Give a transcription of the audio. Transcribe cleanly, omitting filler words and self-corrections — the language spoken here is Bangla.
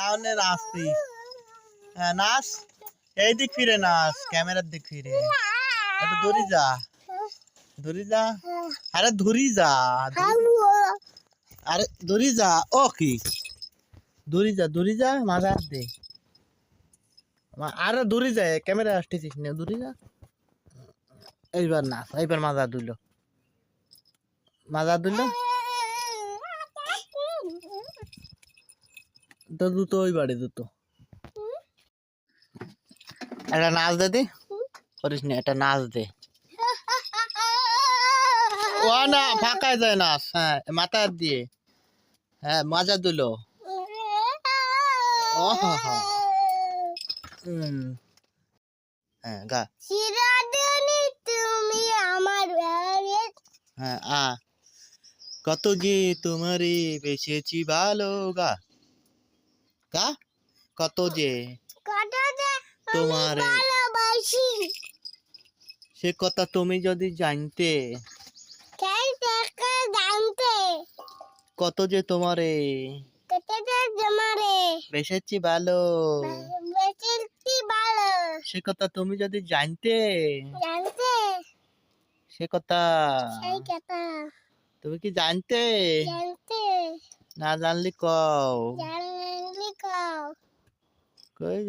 আনে নাচতি নাচ এই দিক ফিরে নাচ ক্যামেরার দিক ফিরে একটু দূরি যা আরে ধরি যা ও কি দূরি যা মাঝে দে আরে দূরি যায় ক্যামেরা আসতেছিস না দূরি যা এইবার নাচ এইবার মাজা দিল তো দুটো ওই বাড়ি দুটো একটা নাচ দে দি করিস নি একটা নাচ দে ও না ফাঁকায় যায় নাচ হ্যাঁ মাথা দিয়ে হ্যাঁ মাজা দিল ও হা হা হ্যাঁ গা তুমি আমার হ্যাঁ কত যে তোমারে বেসেছি ভালো গা গা কত যে তোমারে ভালোবাসি সে কথা তুমি যদি জানতে জানতে কত যে তোমারে তোমারে বেসেছি ভালো বেশি ভালো সে কথা তুমি যদি জানতে জানতে সে কথা সেই কথা তুমি কি জানতে জানতে না জানলি কও জানলি কও কই